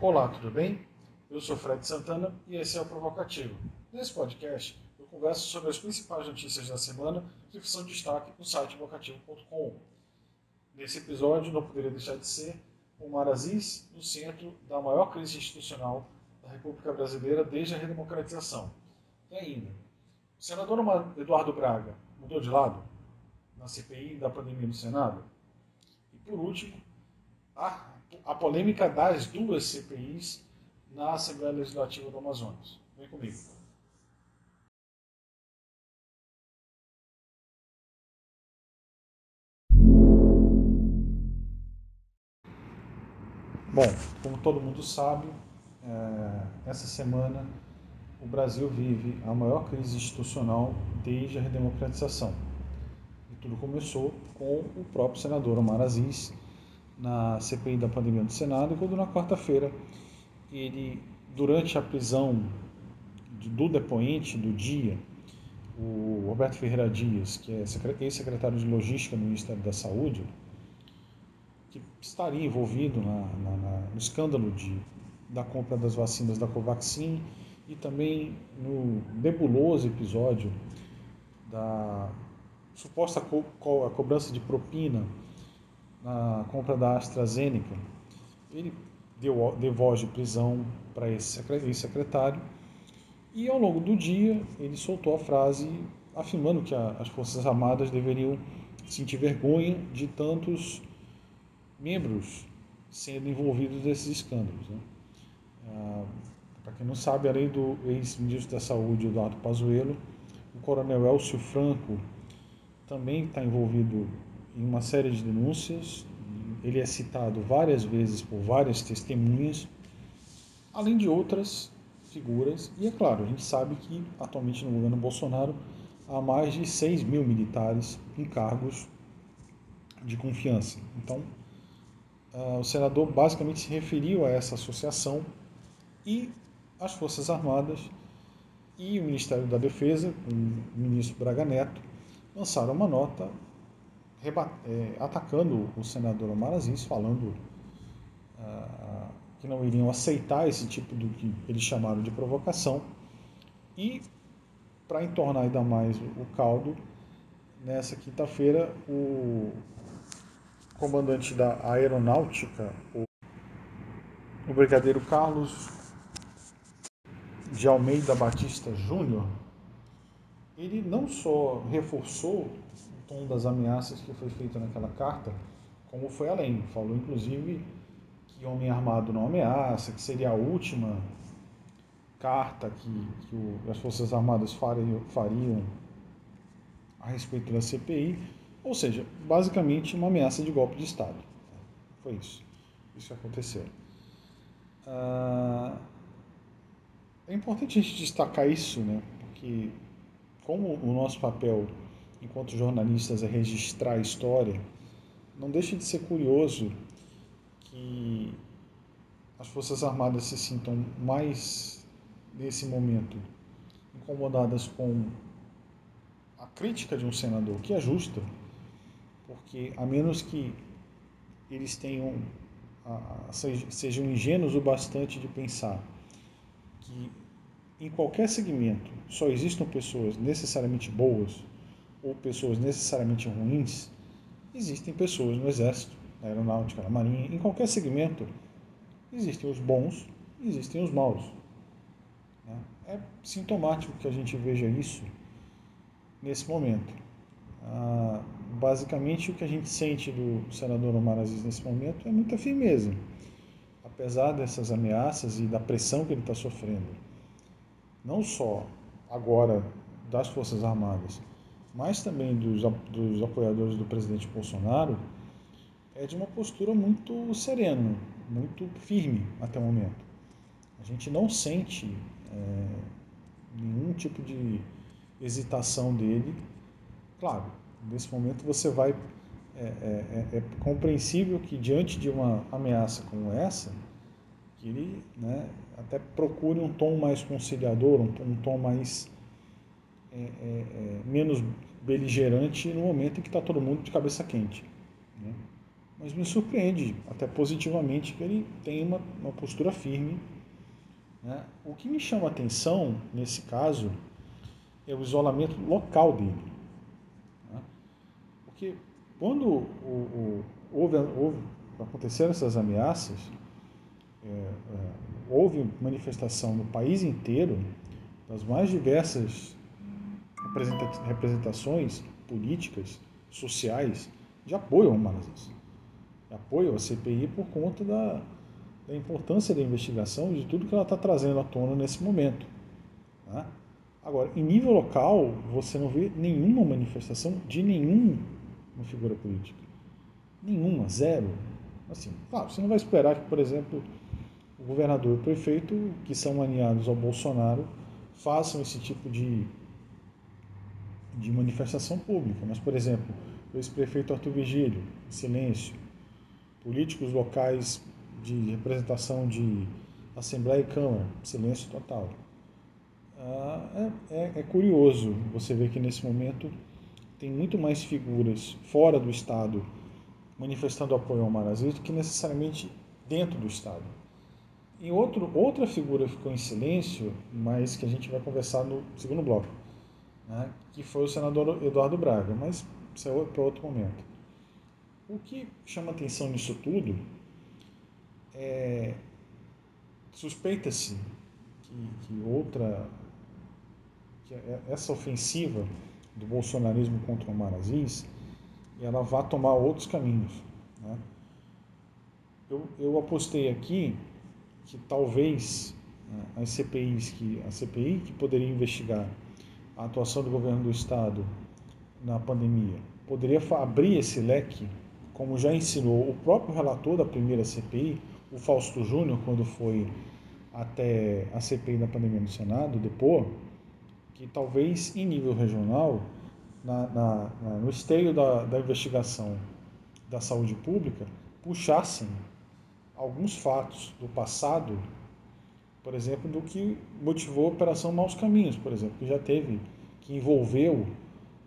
Olá, tudo bem? Eu sou Fred Santana e esse é o Provocativo. Nesse podcast, eu converso sobre as principais notícias da semana que são destaque no site vocativo.com. Nesse episódio, não poderia deixar de ser Omar Aziz no centro da maior crise institucional da República Brasileira desde a redemocratização. E ainda, o senador Eduardo Braga mudou de lado na CPI da pandemia no Senado? E por último, a polêmica das duas CPIs na Assembleia Legislativa do Amazonas. Vem comigo. Bom, como todo mundo sabe, essa semana o Brasil vive a maior crise institucional desde a redemocratização. E tudo começou com o próprio senador Omar Aziz na CPI da pandemia do Senado, quando na quarta-feira ele, durante a prisão do depoente do dia, o Roberto Ferreira Dias, que é ex-secretário de Logística no Ministério da Saúde, que estaria envolvido no escândalo da compra das vacinas da Covaxin e também no nebuloso episódio da suposta cobrança de propina na compra da AstraZeneca. Ele deu voz de prisão para esse secretário e ao longo do dia ele soltou a frase afirmando que as Forças Armadas deveriam sentir vergonha de tantos membros sendo envolvidos nesses escândalos. Para quem não sabe, além do ex-ministro da Saúde, Eduardo Pazuello, o coronel Elcio Franco também está envolvido em uma série de denúncias. Ele é citado várias vezes por várias testemunhas, além de outras figuras. E é claro, a gente sabe que atualmente no governo Bolsonaro há mais de 6 mil militares em cargos de confiança. Então, o senador basicamente se referiu a essa associação e as Forças Armadas e o Ministério da Defesa, com o ministro Braga Neto, lançaram uma nota atacando o senador Omar Aziz, falando que não iriam aceitar esse tipo do que eles chamaram de provocação. E, para entornar ainda mais o caldo, nessa quinta-feira, o comandante da Aeronáutica, o brigadeiro Carlos de Almeida Batista Júnior, ele não só reforçou o tom das ameaças que foi feita naquela carta, como foi além. Falou, inclusive, que homem armado não ameaça, que seria a última carta que as Forças Armadas fariam a respeito da CPI, ou seja, basicamente uma ameaça de golpe de Estado. Foi isso. Isso aconteceu. É importante a gente destacar isso, né? Porque como o nosso papel enquanto jornalistas é registrar a história, não deixa de ser curioso que as Forças Armadas se sintam mais, nesse momento, incomodadas com a crítica de um senador, que é justa, porque a menos que eles sejam ingênuos o bastante de pensar que em qualquer segmento só existam pessoas necessariamente boas ou pessoas necessariamente ruins, existem pessoas no Exército, na Aeronáutica, na Marinha, em qualquer segmento existem os bons e existem os maus. É sintomático que a gente veja isso nesse momento. Basicamente, o que a gente sente do senador Omar Aziz nesse momento é muita firmeza, apesar dessas ameaças e da pressão que ele está sofrendo, não só agora das Forças Armadas, mas também dos apoiadores do presidente Bolsonaro. É de uma postura muito serena, muito firme até o momento. A gente não sente nenhum tipo de hesitação dele. Claro, nesse momento você vai... É compreensível que diante de uma ameaça como essa, que ele, né, até procure um tom mais conciliador, um tom mais menos beligerante no momento em que está todo mundo de cabeça quente, né? mas me surpreende até positivamente que ele tem uma postura firme, né? O que me chama a atenção nesse caso é o isolamento local dele, né? Porque quando aconteceram essas ameaças, houve manifestação no país inteiro das mais diversas representações políticas, sociais, de apoio ao Marasís, de apoio à CPI por conta da importância da investigação e de tudo que ela está trazendo à tona nesse momento, né? Agora, em nível local, você não vê nenhuma manifestação de nenhuma figura política. Nenhuma, zero. Assim, claro, você não vai esperar que, por exemplo, o governador e o prefeito, que são alinhados ao Bolsonaro, façam esse tipo de manifestação pública. Mas, por exemplo, o ex-prefeito Arthur Vigílio, silêncio. Políticos locais de representação de Assembleia e Câmara, silêncio total. É curioso você ver que nesse momento tem muito mais figuras fora do Estado manifestando apoio ao Marasís do que necessariamente dentro do Estado. E outra figura ficou em silêncio, mas que a gente vai conversar no segundo bloco, né, que foi o senador Eduardo Braga, mas isso é para outro momento. O que chama atenção nisso tudo é suspeita-se que essa ofensiva do bolsonarismo contra o Omar Aziz, ela vai tomar outros caminhos, né? Eu apostei aqui que talvez, né, a CPI que poderia investigar a atuação do governo do Estado na pandemia, poderia abrir esse leque, como já ensinou o próprio relator da primeira CPI, o Fausto Júnior, quando foi até a CPI da pandemia no Senado, depor, que talvez em nível regional, no esteio da investigação da saúde pública, puxassem alguns fatos do passado, por exemplo, do que motivou a Operação Maus Caminhos, por exemplo, que envolveu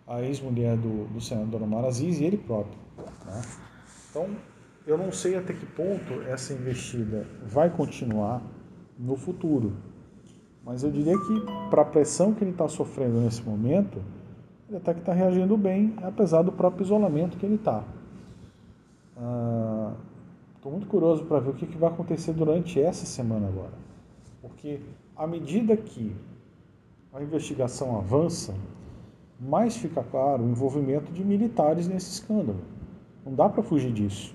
a ex-mulher do senador Omar Aziz e ele próprio, né? Então, eu não sei até que ponto essa investida vai continuar no futuro, mas eu diria que para a pressão que ele está sofrendo nesse momento, ele até que está reagindo bem, apesar do próprio isolamento que ele está. Estou muito curioso para ver o que vai acontecer durante essa semana agora, porque à medida que a investigação avança, mais fica claro o envolvimento de militares nesse escândalo. Não dá para fugir disso.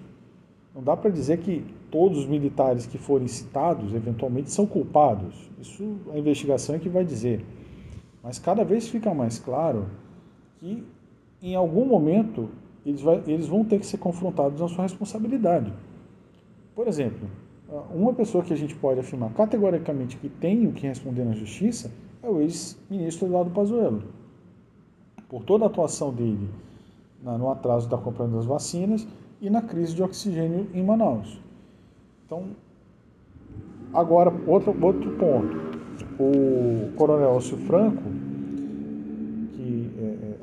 Não dá para dizer que todos os militares que forem citados, eventualmente, são culpados. Isso a investigação é que vai dizer. Mas cada vez fica mais claro que, em algum momento, eles vão ter que ser confrontados na sua responsabilidade. Por exemplo, uma pessoa que a gente pode afirmar categoricamente que tem o que responder na justiça é o ex-ministro Eduardo Pazuello. Por toda a atuação dele no atraso da compra das vacinas e na crise de oxigênio em Manaus. Então, agora, outro ponto. O coronel Elcio Franco, que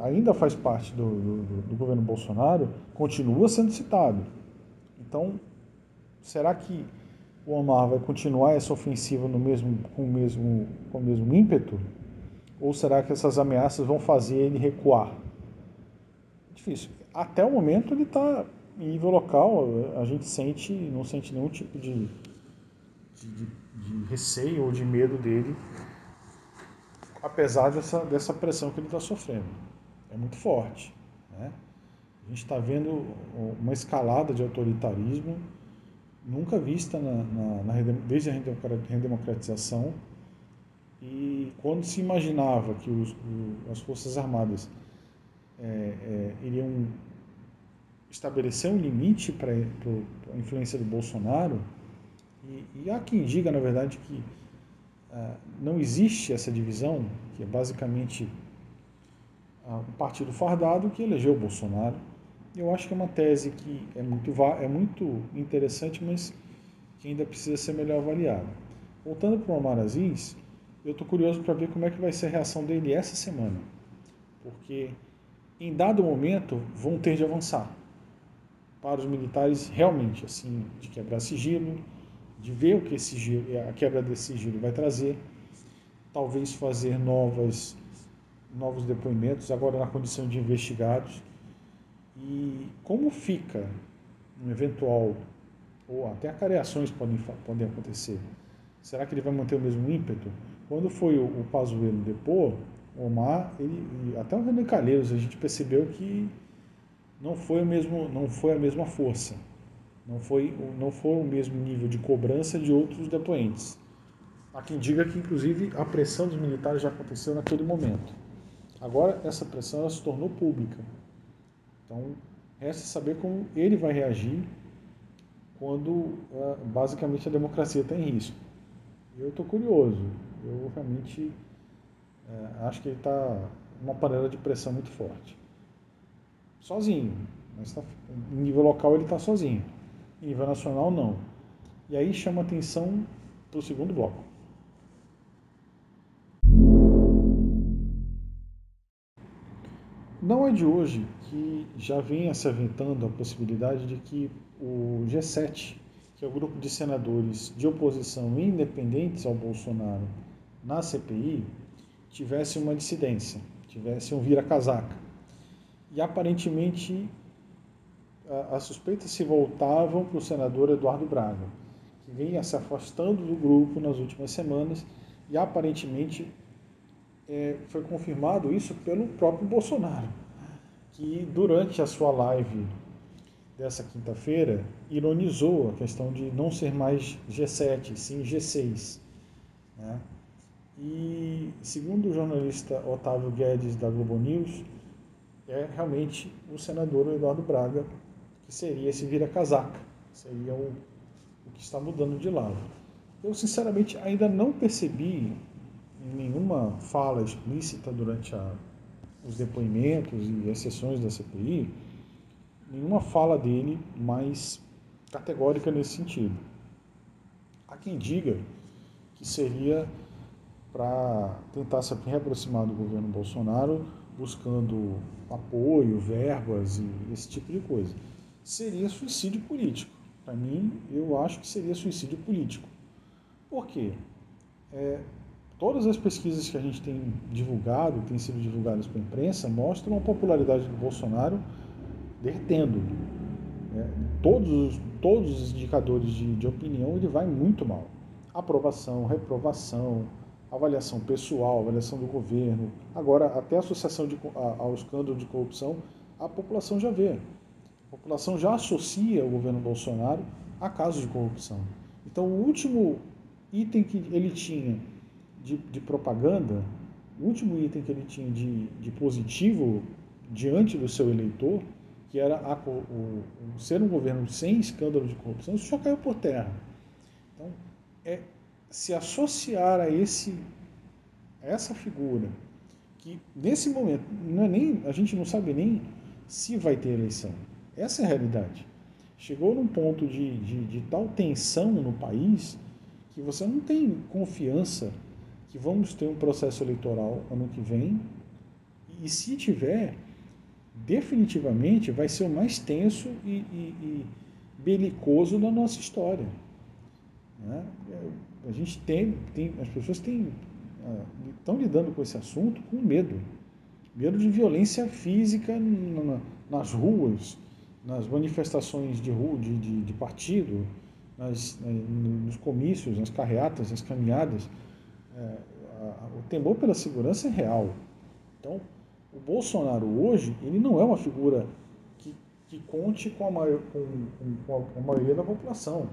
ainda faz parte do governo Bolsonaro, continua sendo citado. Então, será que o Omar vai continuar essa ofensiva com o mesmo ímpeto? Ou será que essas ameaças vão fazer ele recuar? Difícil. Até o momento ele está em nível local, a gente não sente nenhum tipo de receio ou de medo dele, apesar dessa pressão que ele está sofrendo. É muito forte, né? A gente está vendo uma escalada de autoritarismo nunca vista desde a redemocratização, e quando se imaginava que as Forças Armadas iriam estabelecer um limite para a influência do Bolsonaro, e há quem diga, na verdade, que não existe essa divisão, que é basicamente um partido fardado que elegeu o Bolsonaro. Eu acho que é uma tese que é muito interessante, mas que ainda precisa ser melhor avaliada. Voltando para o Omar Aziz, eu estou curioso para ver como é que vai ser a reação dele essa semana, porque em dado momento vão ter de avançar. para os militares realmente, assim, de quebrar sigilo, de ver o que a quebra desse sigilo vai trazer, talvez fazer novos depoimentos, agora na condição de investigados, e como fica um eventual, ou até acareações podem acontecer. Será que ele vai manter o mesmo ímpeto? Quando foi o Pazuello depor, o Omar, até o Renan Calheiros, a gente percebeu que não foi a mesma força, não foi o mesmo nível de cobrança de outros depoentes. Há quem diga que, inclusive, a pressão dos militares já aconteceu naquele momento. Agora, essa pressão ela se tornou pública. Então, resta saber como ele vai reagir quando, basicamente, a democracia está em risco. Eu estou curioso. Eu realmente acho que ele está numa panela de pressão muito forte. Sozinho. Mas em nível local ele está sozinho. Em nível nacional, não. E aí chama atenção para o segundo bloco. Não é de hoje que já venha se aventando a possibilidade de que o G7, que é o grupo de senadores de oposição independentes ao Bolsonaro na CPI, tivesse uma dissidência, tivesse um vira-casaca. E aparentemente as suspeitas se voltavam para o senador Eduardo Braga, que vinha se afastando do grupo nas últimas semanas e aparentemente foi confirmado isso pelo próprio Bolsonaro, que durante a sua live dessa quinta-feira ironizou a questão de não ser mais G7, sim G6. Né? E segundo o jornalista Otávio Guedes da Globo News, é realmente o senador Eduardo Braga que seria esse vira-casaca, seria o que está mudando de lado. Eu sinceramente ainda não percebi em nenhuma fala explícita durante os depoimentos e as sessões da CPI, nenhuma fala dele mais categórica nesse sentido. Há quem diga que seria para tentar se reaproximar do governo Bolsonaro, buscando apoio, verbas e esse tipo de coisa. Seria suicídio político. Para mim, eu acho que seria suicídio político. Por quê? Todas as pesquisas que a gente tem divulgado, têm sido divulgadas para a imprensa, mostram a popularidade do Bolsonaro derretendo. Todos os indicadores de opinião, ele vai muito mal. Aprovação, reprovação, avaliação pessoal, avaliação do governo, agora até associação ao escândalo de corrupção, a população já vê. A população já associa o governo Bolsonaro a casos de corrupção. Então, o último item que ele tinha de propaganda, o último item que ele tinha de positivo diante do seu eleitor, que era ser um governo sem escândalo de corrupção, isso já caiu por terra. Então, se associar a essa figura, que nesse momento a gente não sabe nem se vai ter eleição. Essa é a realidade. Chegou num ponto de tal tensão no país que você não tem confiança que vamos ter um processo eleitoral ano que vem, e se tiver, definitivamente vai ser o mais tenso e belicoso da nossa história. Né? A gente as pessoas estão lidando com esse assunto com medo de violência física nas ruas, nas manifestações de partido, nos comícios, nas carreatas, nas caminhadas. O temor pela segurança é real. Então, o Bolsonaro hoje, ele não é uma figura que conte com a maioria da população.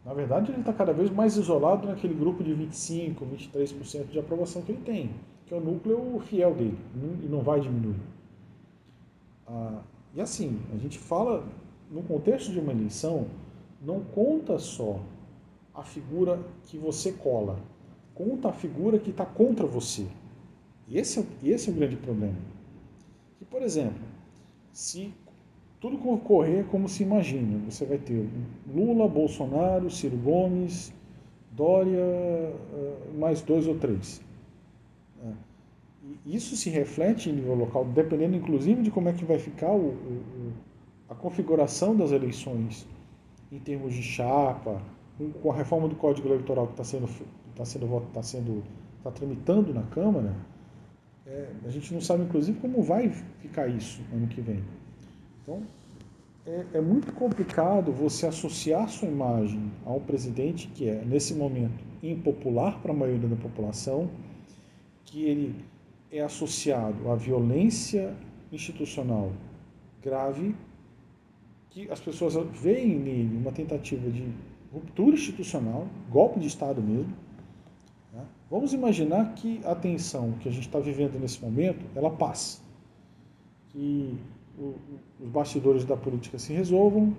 Na verdade, ele está cada vez mais isolado naquele grupo de 25%, 23% de aprovação que ele tem, que é o núcleo fiel dele, e não vai diminuir. E assim, a gente fala, no contexto de uma eleição, não conta só a figura que você cola, conta a figura que está contra você. Esse é o grande problema. E, por exemplo, se tudo correr como se imagina, você vai ter Lula, Bolsonaro, Ciro Gomes, Dória, mais 2 ou 3. E isso se reflete em nível local, dependendo inclusive de como é que vai ficar a configuração das eleições em termos de chapa, com a reforma do Código Eleitoral que está tramitando na Câmara, a gente não sabe, inclusive, como vai ficar isso ano que vem. Então, é muito complicado você associar sua imagem a um presidente que é, nesse momento, impopular para a maioria da população, que ele é associado à violência institucional grave, que as pessoas veem nele uma tentativa de ruptura institucional, golpe de Estado mesmo. Né? Vamos imaginar que a tensão que a gente está vivendo nesse momento, ela passe. Que os bastidores da política se resolvam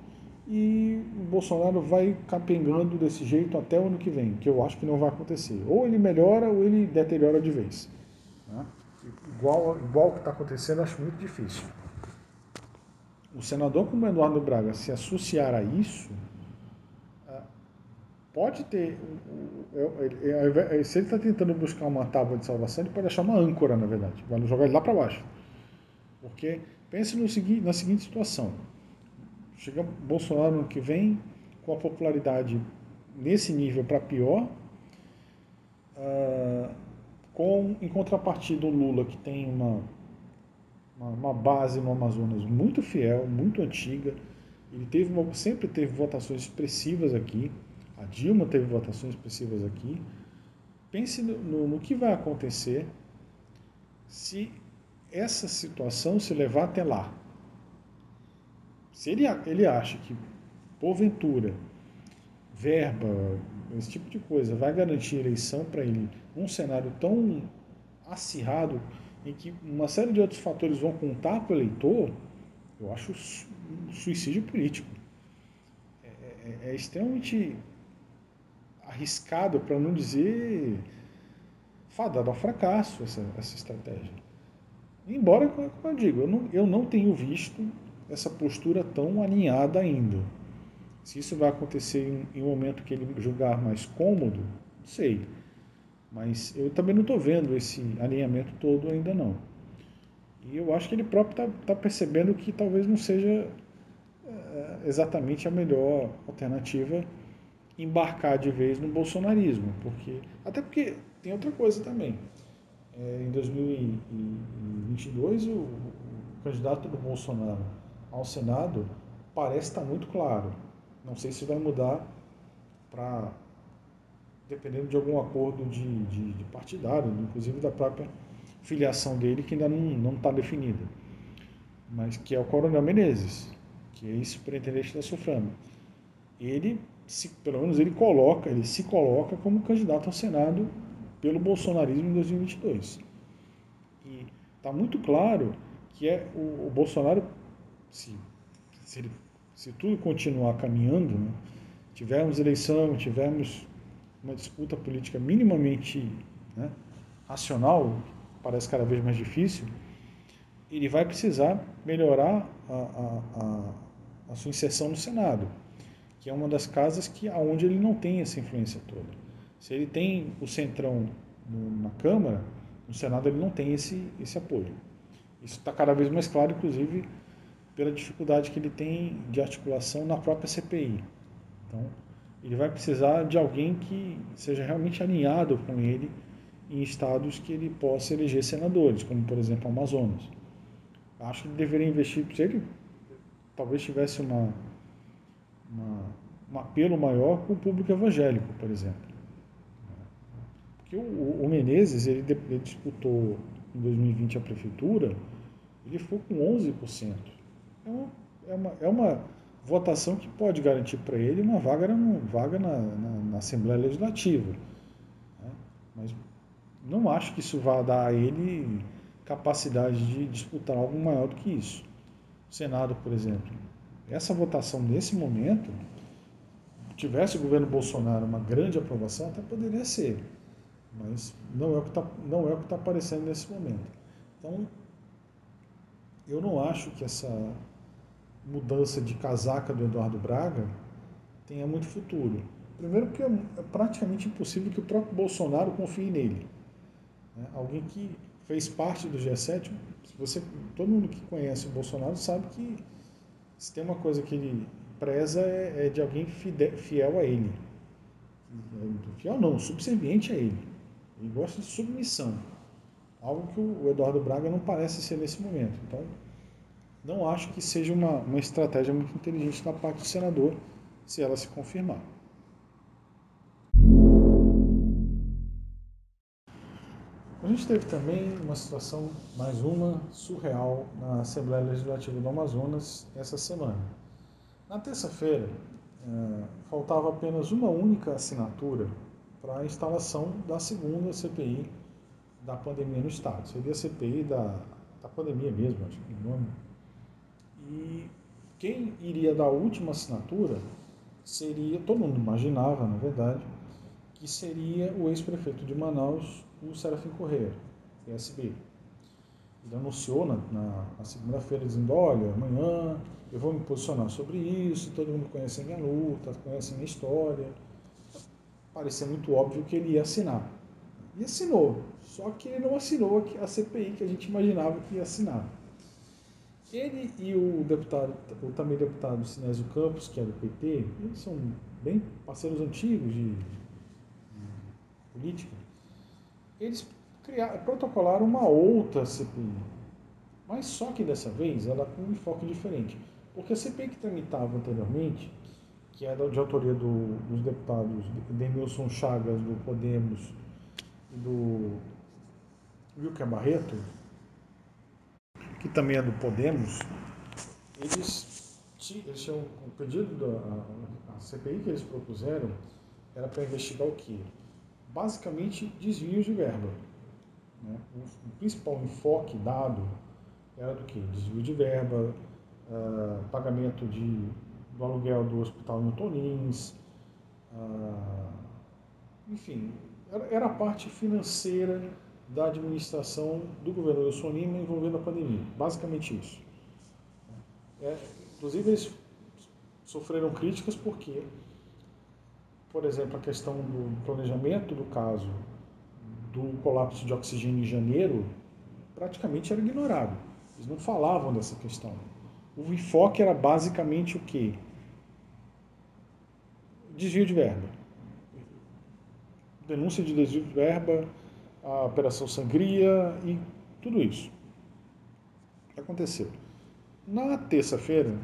e o Bolsonaro vai capengando desse jeito até o ano que vem, que eu acho que não vai acontecer. Ou ele melhora ou ele deteriora de vez. Né? Igual o que está acontecendo, acho muito difícil. O senador como Eduardo Braga se associar a isso, pode ter... Se ele está tentando buscar uma tábua de salvação, ele pode achar uma âncora, na verdade. Vai jogar ele lá para baixo. Porque pense na seguinte situação. Chega Bolsonaro no que vem, com a popularidade nesse nível para pior, em contrapartida o Lula, que tem uma base no Amazonas muito fiel, muito antiga. Ele sempre teve votações expressivas aqui. A Dilma teve votações expressivas aqui. Pense no que vai acontecer se essa situação se levar até lá. Se ele acha que, porventura, verba, esse tipo de coisa, vai garantir eleição para ele num cenário tão acirrado, em que uma série de outros fatores vão contar para o eleitor, eu acho um suicídio político. É extremamente arriscado, para não dizer fadado ao fracasso, essa estratégia. Embora, como eu digo, eu não tenho visto essa postura tão alinhada ainda. Se isso vai acontecer em um momento que ele julgar mais cômodo, não sei. Mas eu também não estou vendo esse alinhamento todo ainda não. E eu acho que ele próprio está percebendo que talvez não seja exatamente a melhor alternativa embarcar de vez no bolsonarismo. Até porque tem outra coisa também. Em 2022, o candidato do Bolsonaro ao Senado parece estar muito claro. Não sei se vai mudar dependendo de algum acordo de partidário, inclusive da própria filiação dele, que ainda não está definida. Mas que é o Coronel Menezes, que é ex-superintendente da SUFRAM. Pelo menos ele se coloca como candidato ao Senado pelo bolsonarismo em 2022. E está muito claro que o Bolsonaro, se tudo continuar caminhando, né, tivermos eleição, tivermos uma disputa política minimamente, né, racional, parece cada vez mais difícil, ele vai precisar melhorar a sua inserção no Senado, que é uma das casas onde ele não tem essa influência toda. Se ele tem o centrão na Câmara, no Senado ele não tem esse apoio. Isso está cada vez mais claro, inclusive, pela dificuldade que ele tem de articulação na própria CPI. Então, ele vai precisar de alguém que seja realmente alinhado com ele em estados que ele possa eleger senadores, como, por exemplo, Amazonas. Acho que ele deveria investir, se ele talvez tivesse um apelo maior com o público evangélico, por exemplo. Porque o Menezes, ele disputou em 2020 a prefeitura, ele ficou com 11%. É uma votação que pode garantir para ele uma vaga na Assembleia Legislativa. Né? Mas não acho que isso vá dar a ele capacidade de disputar algo maior do que isso. O Senado, por exemplo. Essa votação, nesse momento, tivesse o governo Bolsonaro uma grande aprovação, até poderia ser. Mas não é o que está aparecendo nesse momento. Então, eu não acho que essa mudança de casaca do Eduardo Braga tenha muito futuro. Primeiro porque é praticamente impossível que o próprio Bolsonaro confie nele. Né? Alguém que fez parte do G7, todo mundo que conhece o Bolsonaro sabe que se tem uma coisa que ele preza é de alguém fiel a ele. Fiel não, subserviente a ele. Ele gosta de submissão. Algo que o Eduardo Braga não parece ser nesse momento. Então, não acho que seja uma estratégia muito inteligente da parte do senador, se ela se confirmar. A gente teve também uma situação, mais uma, surreal na Assembleia Legislativa do Amazonas essa semana. Na terça-feira, faltava apenas uma única assinatura para a instalação da segunda CPI da pandemia no Estado. Seria a CPI da pandemia mesmo, acho que é o nome. E quem iria dar a última assinatura seria, todo mundo imaginava, na verdade, que seria o ex-prefeito de Manaus, o Serafim Corrêa, PSB. Ele anunciou na segunda-feira, dizendo, olha, amanhã eu vou me posicionar sobre isso, todo mundo conhece a minha luta, conhece a minha história. Parecia muito óbvio que ele ia assinar. E assinou, só que ele não assinou a CPI que a gente imaginava que ia assinar. Ele e o também deputado Sinésio Campos, que é do PT, eles são bem parceiros antigos de política, eles protocolaram uma outra CPI, mas só que dessa vez ela com um enfoque diferente, porque a CPI que tramitava anteriormente, que é de autoria dos deputados Denilson Chagas, do Podemos, e do Wilker Barreto, que também é do Podemos, eles tinham o pedido da CPI que eles propuseram era para investigar o quê? Basicamente desvios de verba. Né? O principal enfoque dado era do quê? Desvio de verba, pagamento do aluguel do Hospital Newton Lins, enfim, era a parte financeira da administração do governo Wilson Lima envolvendo a pandemia. Basicamente isso. Inclusive, eles sofreram críticas porque, por exemplo, a questão do planejamento do caso do colapso de oxigênio em janeiro praticamente era ignorado. Eles não falavam dessa questão. O enfoque era basicamente o quê? Desvio de verba. Denúncia de desvio de verba, a Operação Sangria e tudo isso. O que aconteceu? Na terça-feira,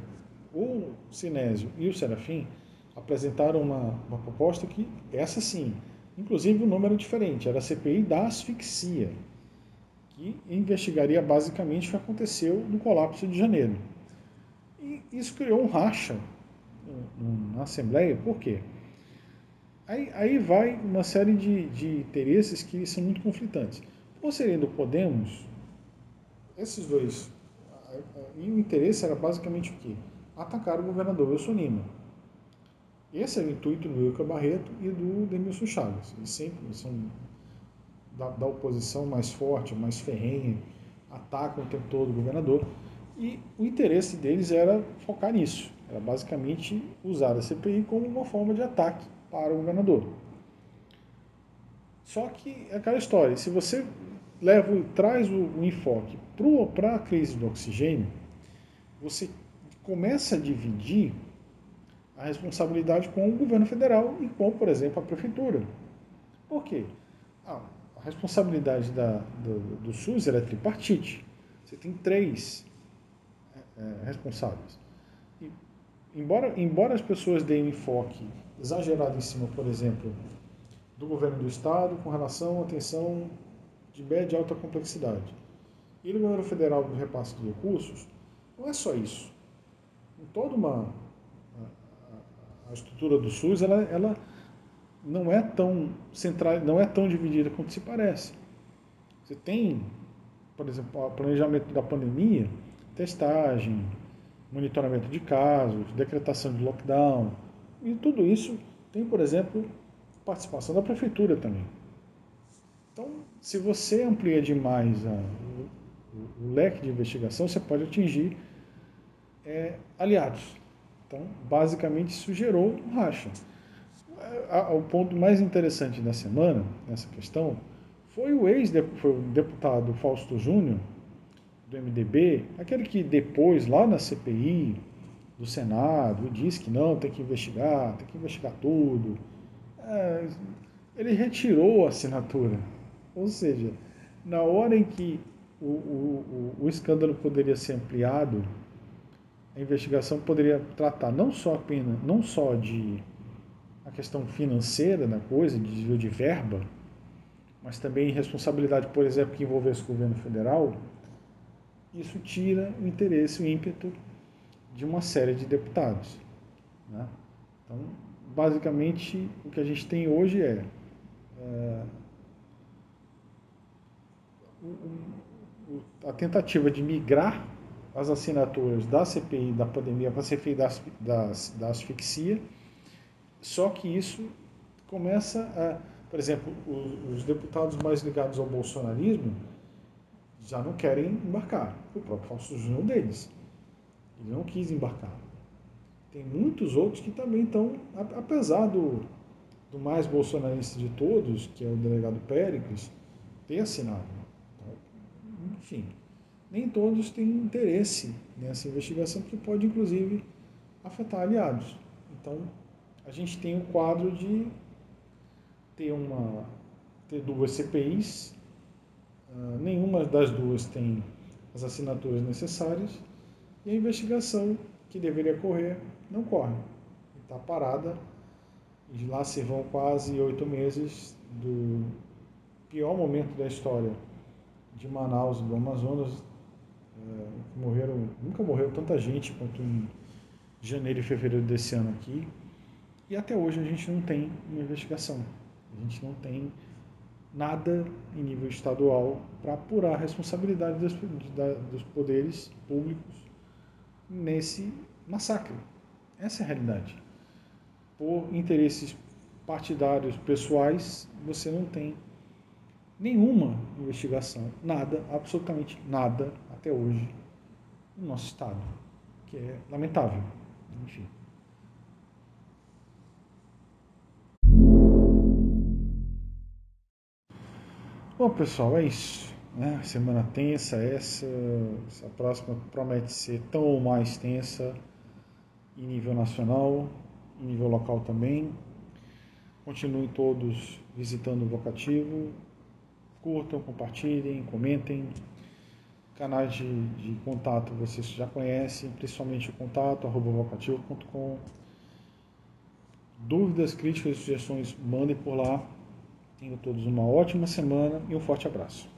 o Sinésio e o Serafim apresentaram uma proposta que, essa sim, inclusive o nome era diferente, era a CPI da asfixia, que investigaria basicamente o que aconteceu no colapso de janeiro. E isso criou um racha na Assembleia, por quê? Aí vai uma série de interesses que são muito conflitantes. Por serem do Podemos, esses dois, e o interesse era basicamente o quê? Atacar o governador Wilson Lima. Esse é o intuito do Wilker Barreto e do Denilson Chagas. Eles sempre são da oposição mais forte, mais ferrenha, atacam o tempo todo o governador. E o interesse deles era focar nisso. Era basicamente usar a CPI como uma forma de ataque para o governador. Só que é aquela história, se você traz o enfoque para a crise do oxigênio, você começa a dividir a responsabilidade com o governo federal e com, por exemplo, a prefeitura. Por quê? A responsabilidade do SUS é tripartite. Você tem três responsáveis. E, embora as pessoas deem um enfoque exagerado em cima, por exemplo, do governo do Estado com relação à atenção de média e alta complexidade, e do governo federal do repasse de recursos, não é só isso. Em toda a estrutura do SUS, ela não é tão central, não é tão dividida quanto se parece. Você tem, por exemplo, o planejamento da pandemia, testagem, monitoramento de casos, decretação de lockdown, e tudo isso tem, por exemplo, participação da prefeitura também. Então, se você amplia demais o leque de investigação, você pode atingir aliados. Então, basicamente, isso gerou um racha. O ponto mais interessante da semana, nessa questão, foi o ex-deputado Fausto Júnior, do MDB, aquele que depois, lá na CPI do Senado e disse que não, tem que investigar tudo. Ele retirou a assinatura. Ou seja, na hora em que o escândalo poderia ser ampliado, a investigação poderia tratar não só apenas, não só de a questão financeira da coisa, de desvio de verba, mas também responsabilidade, por exemplo, que envolvesse o governo federal. Isso tira o interesse, o ímpeto de uma série de deputados, né? Então, basicamente, o que a gente tem hoje é a tentativa de migrar as assinaturas da CPI da pandemia para a CPI da asfixia, só que isso começa por exemplo, os deputados mais ligados ao bolsonarismo já não querem embarcar. O próprio Fausto Júnior deles. Ele não quis embarcar. Tem muitos outros que também estão, apesar do mais bolsonarista de todos, que é o delegado Péricles, ter assinado. Enfim, nem todos têm interesse nessa investigação, porque pode, inclusive, afetar aliados. Então, a gente tem o quadro de ter duas CPIs, nenhuma das duas tem as assinaturas necessárias, e a investigação que deveria correr não corre. Está parada, e lá se vão quase 8 meses do pior momento da história de Manaus e do Amazonas. Nunca morreu tanta gente quanto em janeiro e fevereiro desse ano aqui, e até hoje a gente não tem uma investigação. A gente não tem nada em nível estadual para apurar a responsabilidade dos poderes públicos nesse massacre. Essa é a realidade. Por interesses partidários pessoais, você não tem nenhuma investigação, nada, absolutamente nada, até hoje, no nosso estado, que é lamentável. Enfim. Bom, pessoal, é isso, né? Semana tensa essa próxima promete ser tão ou mais tensa em nível nacional, em nível local também. Continuem todos visitando o Vocativo, curtam, compartilhem, comentem. Canais de contato vocês já conhecem, principalmente o contato @vocativo.com. Dúvidas, críticas e sugestões, mandem por lá. Tenham todos uma ótima semana e um forte abraço.